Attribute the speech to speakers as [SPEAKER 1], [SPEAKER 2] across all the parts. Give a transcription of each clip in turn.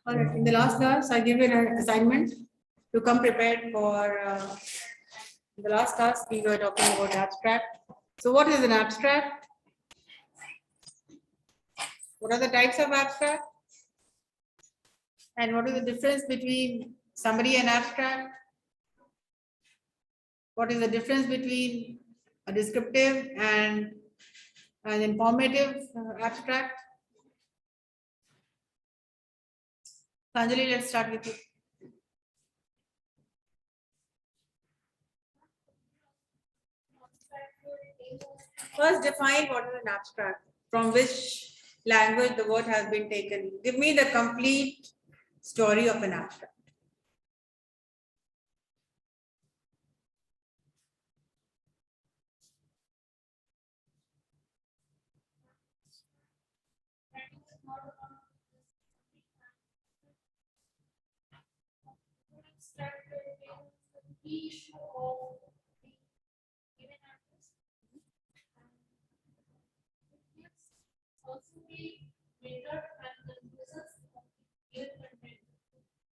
[SPEAKER 1] All right. In the last class, I gave you an assignment to come prepared for the last class. We were talking about abstract. So, what is an abstract? What are the types of abstract? And what is the difference between summary and abstract? What is the difference between a descriptive and an informative abstract? Sanjali, let's start with you. First, define what is an abstract. From which language the word has been taken. Give me the complete story of an abstract.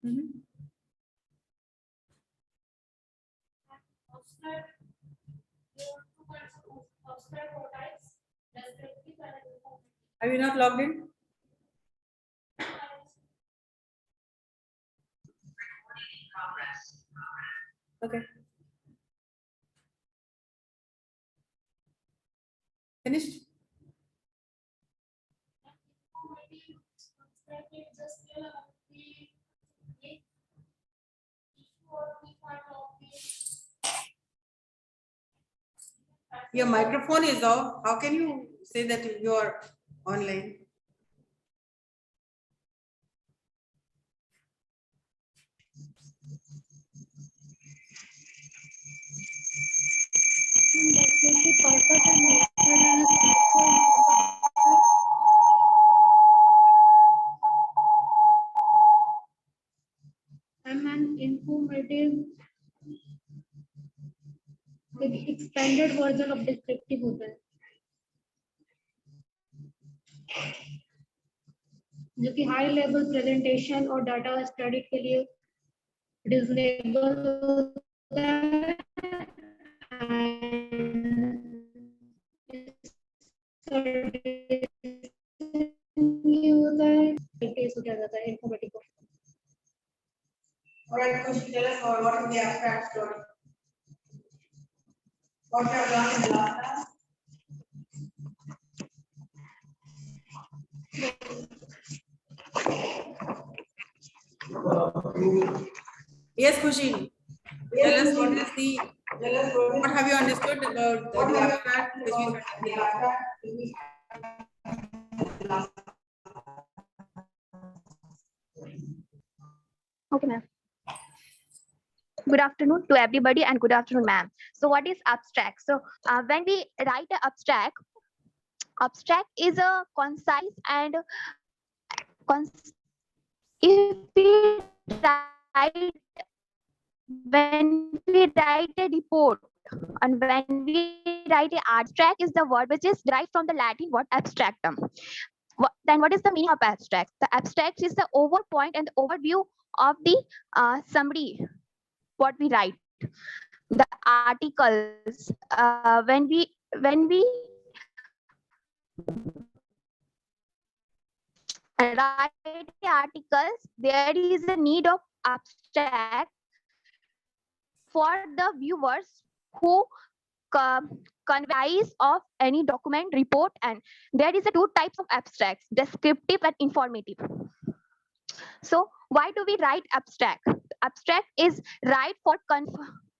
[SPEAKER 1] Mhm. Are you not logged in? Okay. Finished? Your microphone is off. How can you say that you are online?
[SPEAKER 2] I'm an informative, expanded version of descriptive होता है जो कि high level presentation और data study के लिए reasonable होता है ये होता है केस हो जाता है इन्फॉर्मेटिव को
[SPEAKER 1] All right, Kushi, tell us what is the abstract story? What you have done in the last class? Yes, Kushi. Tell us what is the what have you understood about the abstract which we studied?
[SPEAKER 3] Okay, ma'am. Good afternoon to everybody and good afternoon, ma'am. So what is abstract? So when we write an abstract is a concise and if we write when we write a report and when we write a abstract is the word which is derived from the Latin word abstractum. Then what is the meaning of abstract? The abstract is the overall point and the overview of the summary what we write, the articles. When we write the articles, there is a need of abstract for the viewers who conveys of any document report, and there is a two types of abstracts: descriptive and informative. So why do we write abstract? Abstract is right for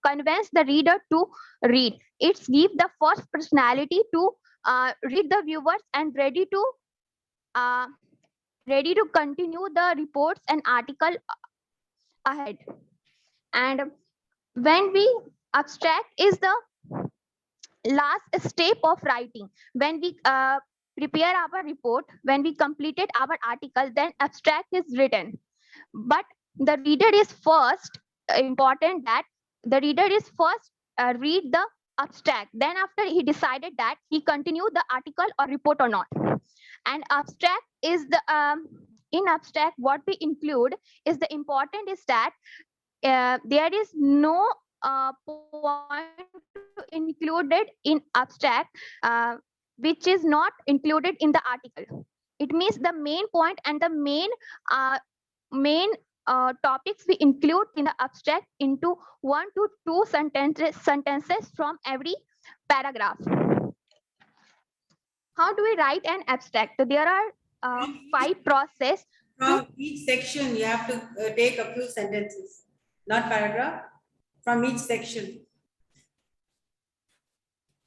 [SPEAKER 3] convince the reader to read. It's give the first personality to read the viewers and ready to continue the reports and article ahead. And when we abstract is the last step of writing. When we prepare our report, when we completed our article, then abstract is written. But the reader is first important that the reader is first read the abstract. Then after he decided that he continue the article or report or not. And abstract is the in abstract, what we include is the important is that there is no point included in abstract which is not included in the article. It means the main point and the main topics we include in the abstract into 1 to 2 sentences from every paragraph. How do we write an abstract? So there are 5 process.
[SPEAKER 1] From each section, you have to take a few sentences, not paragraph, from each section.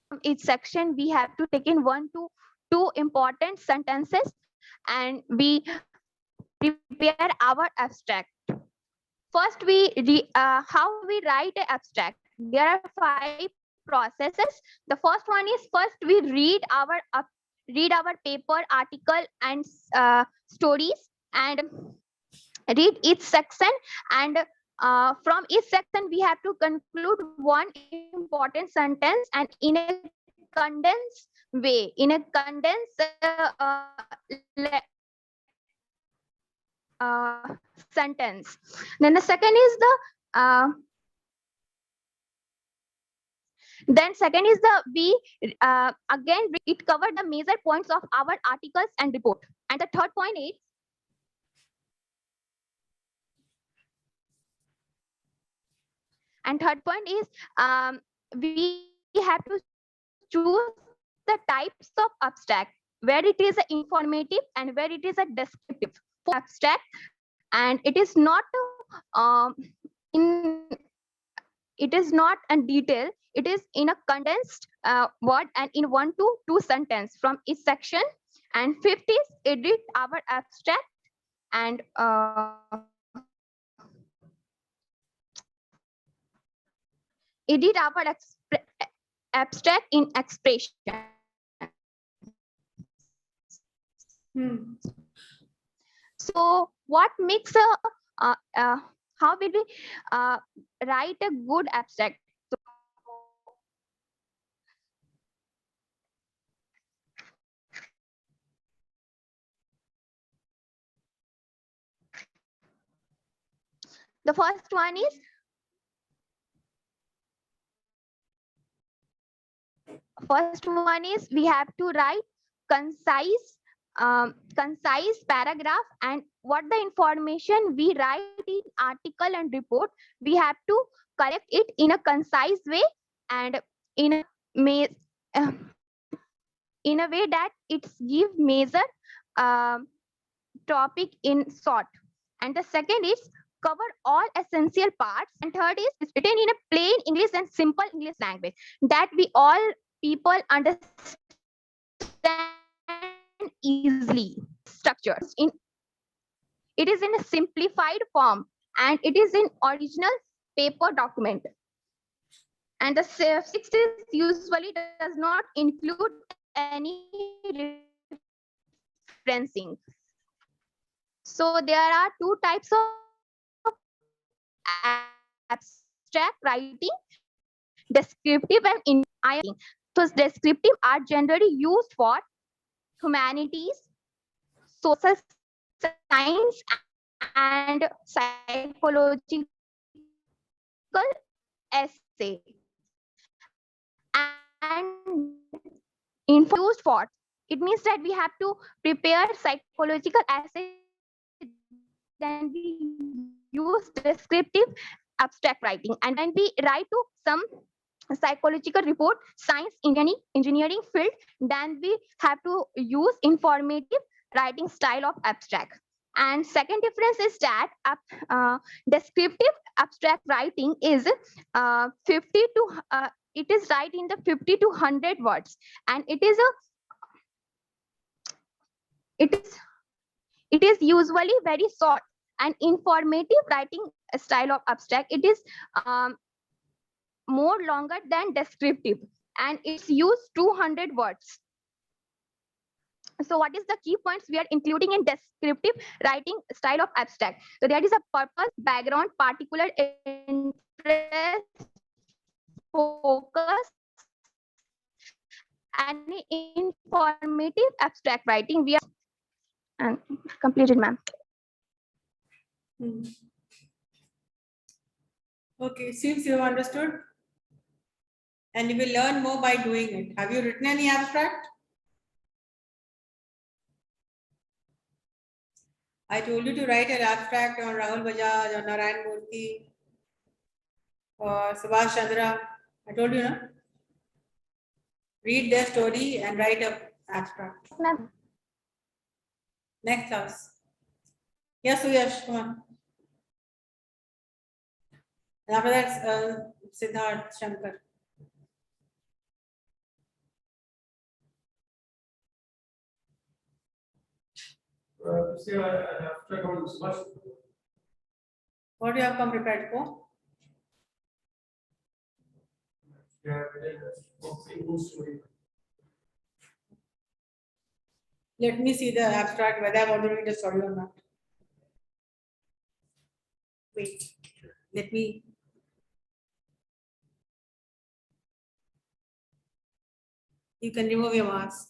[SPEAKER 3] From each section, we have to take in 1 to 2 important sentences and we prepare our abstract. First, how we write an abstract. There are 5 processes. The first one is first we read our paper, article, and stories, and read each section. And from each section, we have to conclude one important sentence, and in a condensed way, in a condensed sentence. Then the second is we again it covered the major points of our articles and report. And the third point is we have to choose the types of abstract where it is informative and where it is a descriptive. For abstract, and it is not a detail, it is in a condensed word and in 1 to 2 sentence from each section. And fifth is edit our abstract and edit our abstract in expression. So what makes how will we write a good abstract? The first one is we have to write concise paragraph, and what the information we write in article and report, we have to correct it in a concise way and in a way that it gives major topic in short. And the second is cover all essential parts, and third is written in a plain English and simple English language that we all people understand easily. Structures it is in a simplified form and it is in original paper document. And the sixth is usually does not include any referencing. So there are 2 types of abstract writing, descriptive and inspiring. So descriptive are generally used for humanities, social science, and psychological essay. And used for, it means that we have to prepare psychological essay, then we use descriptive abstract writing. And when we write to some psychological report, science, engineering field, then we have to use informative writing style of abstract. And second difference is that descriptive abstract writing is 50 to it is right in the 50 to 100 words, and it is usually very short. And informative writing style of abstract, it is more longer than descriptive, and it's used 200 words. So what is the key points we are including in descriptive writing style of abstract? So there is a purpose, background, particular interest, focus, and informative abstract writing. And completed, ma'am.
[SPEAKER 1] Hmm. Okay, seems you have understood. And you will learn more by doing it. Have you written any abstract? I told you to write an abstract on Rahul Bajaj or Narayan Murthy or Subhash Chandra. I told you, no? Read their story and write a abstract.
[SPEAKER 3] Ma'am.
[SPEAKER 1] Next class. Yes, Suyash, come on. And after that, Siddharth Shankar.
[SPEAKER 4] Say I have to account so much.
[SPEAKER 1] What do you have come prepared for?
[SPEAKER 4] Yeah, single story.
[SPEAKER 1] Let me see the abstract, whether I want to read the story or not. Wait, let me. You can remove your mask.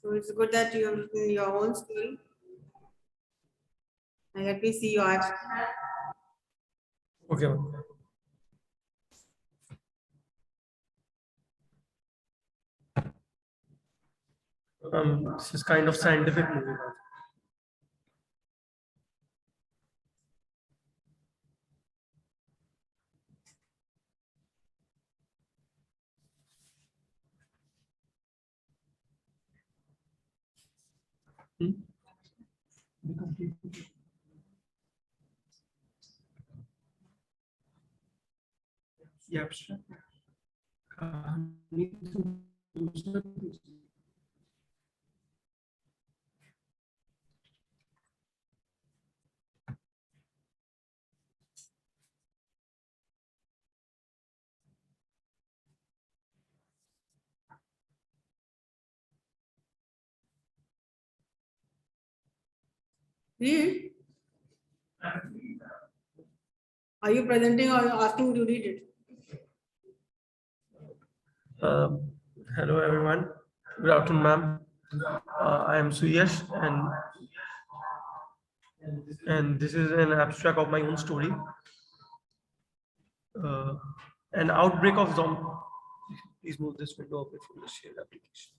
[SPEAKER 1] So it's good that you have written your own story. And let me see your abstract.
[SPEAKER 4] Okay. Ma'am. This is kind of scientific movie. Hmm? Yeah, abstract.
[SPEAKER 1] Read. Are you presenting or asking to read it?
[SPEAKER 4] Um, Hello everyone. Good afternoon, ma'am. I am Suyash, and this is an abstract of my own story. Uh, an outbreak of zombie. Please move this window away from the shared application.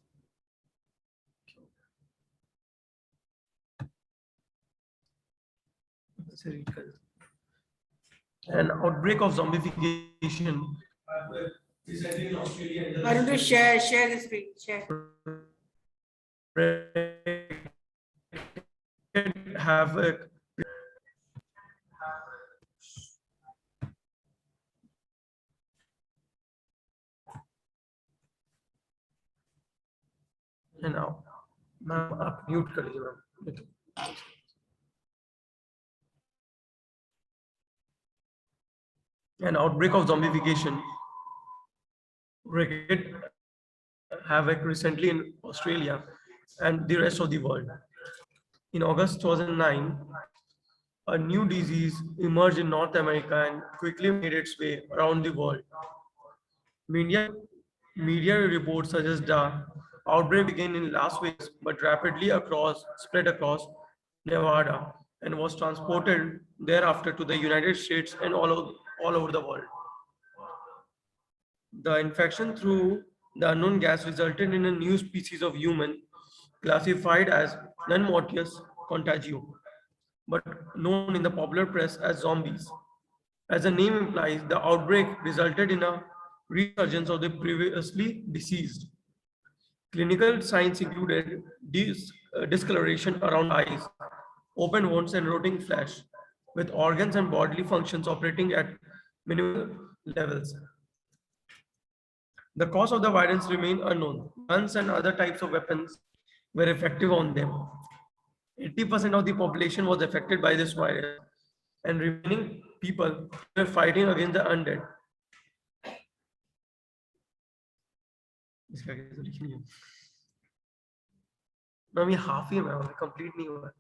[SPEAKER 4] An outbreak of zombification.
[SPEAKER 1] Why don't you share the screen? Share.
[SPEAKER 4] Havoc. And now, ma'am आप mute कर लीजिए ma'am. An outbreak of zombification wreaked havoc recently in Australia and the rest of the world. In August 2009, a new disease emerged in North America and quickly made its way around the world. Media, media reports suggest the outbreak began in Las Vegas but rapidly spread across Nevada and was transported thereafter to the United States and all over the world. The infection through the unknown gas resulted in a new species of human classified as non-mortius contagio, but known in the popular press as zombies. As the name implies, the outbreak resulted in a resurgence of the previously deceased. Clinical signs included discoloration around eyes, open wounds, and rotting flesh, with organs and bodily functions operating at minimal levels. The cause of the virus remain unknown. Guns and other types of weapons were effective on them. 80% of the population was affected by this virus, and remaining people were fighting against the undead. इसका कैसे लिखनी है? Ma'am ये half ही है ma'am, complete नहीं हुआ है.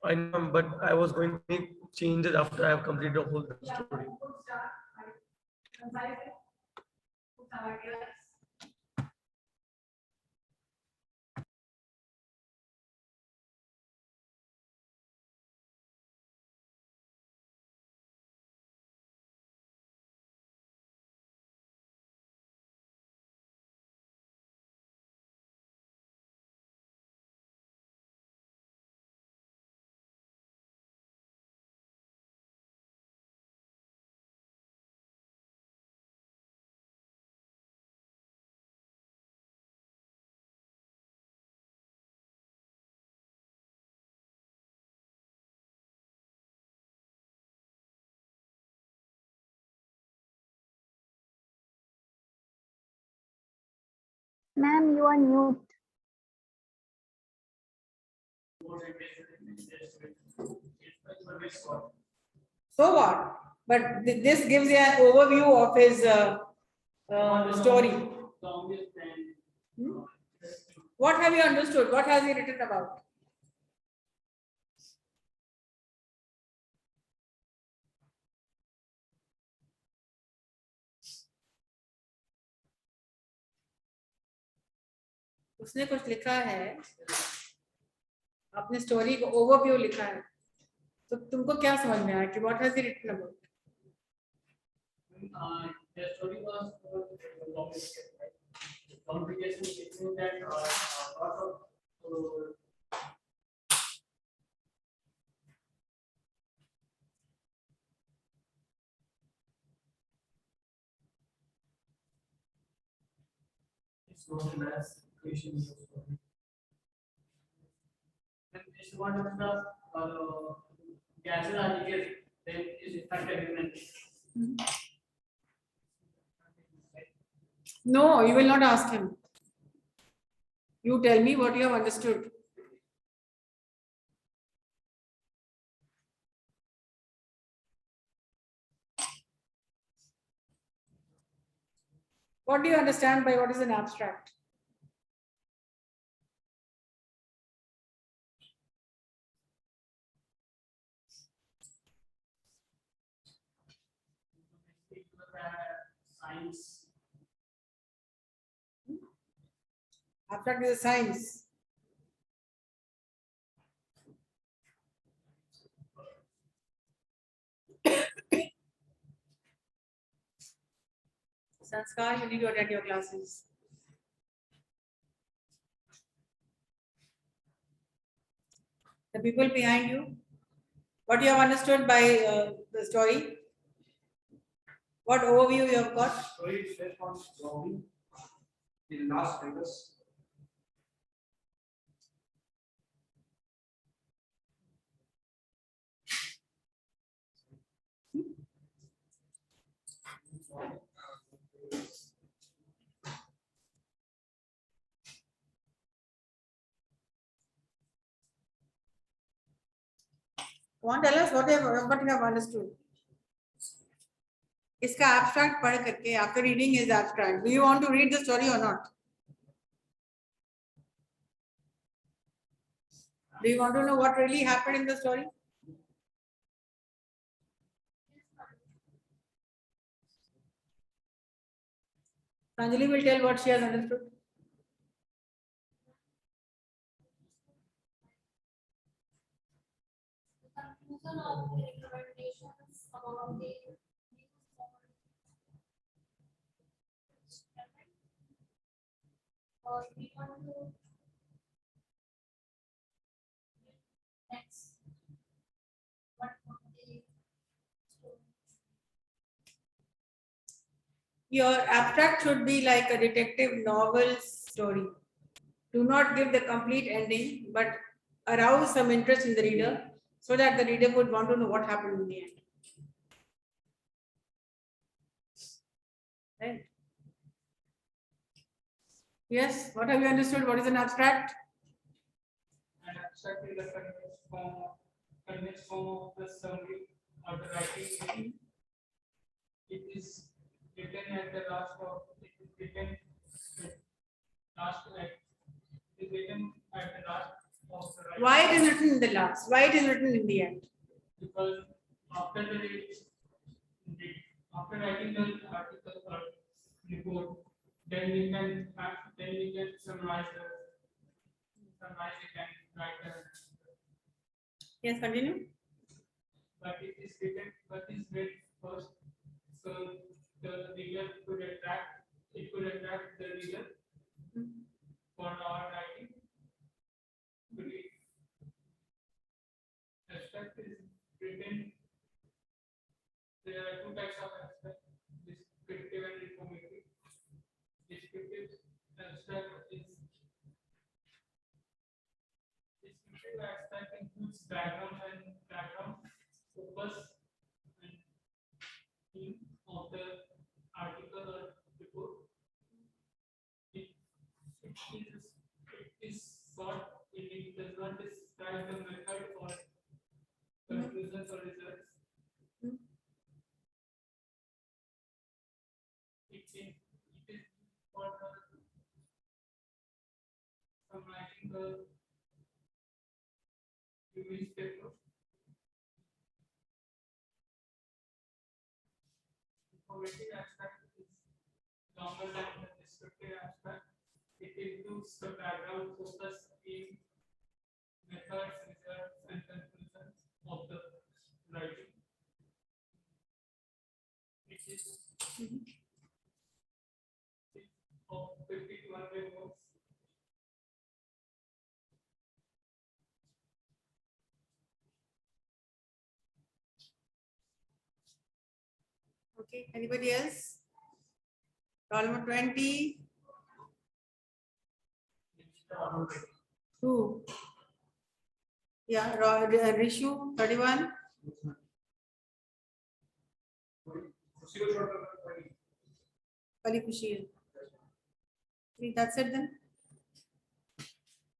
[SPEAKER 4] I know, but I was going to make changes after I have completed the whole story.
[SPEAKER 3] Ma'am, you are mute.
[SPEAKER 1] So what? But this gives you an overview of his story. Hmm? What have you understood? What has he written about? उसने कुछ लिखा है, अपने story को overview लिखा है, तो तुमको क्या समझ में आया कि what has he written about?
[SPEAKER 5] The story was complication between that lot of it's not mass equation. When this one of the gases are liquid, then is effect agreement.
[SPEAKER 1] No, you will not ask him. You tell me what you have understood. What do you understand by what is an abstract?
[SPEAKER 5] Science.
[SPEAKER 1] Abstract is a science. Sanskar, you need to attend your classes. The people behind you, what you have understood by the story? What overview you have got?
[SPEAKER 5] Story is based on zombie in Las Vegas.
[SPEAKER 1] Come on, tell us what you have understood. इसका abstract पढ़ करके, after reading his abstract, do you want to read the story or not? Do you want to know what really happened in the story? Anjali will tell what she has understood.
[SPEAKER 2] Conclusion of the recommendations about the we want to next what the
[SPEAKER 1] Your abstract should be like a detective novel story. Do not give the complete ending, but arouse some interest in the reader so that the reader would want to know what happened in the end. Right? Yes, what have you understood? What is an abstract?
[SPEAKER 5] And abstract is the condensed form of the summary or the writing. It is written at the last of it is written last it is written at the last of the
[SPEAKER 1] Why it is written in the last? Why it is written in the end?
[SPEAKER 5] Because after after writing the article or report, then we can summarize it and write the.
[SPEAKER 1] Yes, continue.
[SPEAKER 5] But it is written, but is read first, so the reader could attract the reader for our writing. Abstract is written. There are two types of abstract: descriptive and informative. Descriptive abstract includes background, focus, and theme of the article or report. It is short. It does not describe the method or conclusions or results. It is for summarizing the previous paper. Informative abstract is longer than the descriptive abstract. It includes the background, focus, theme, methods, results, and conclusions of the writing. It is of 50 to 100 words.
[SPEAKER 1] Okay, anybody else? Roll number 20. Who? Yeah, Rishu, 31. Kali Kushi. That's it then.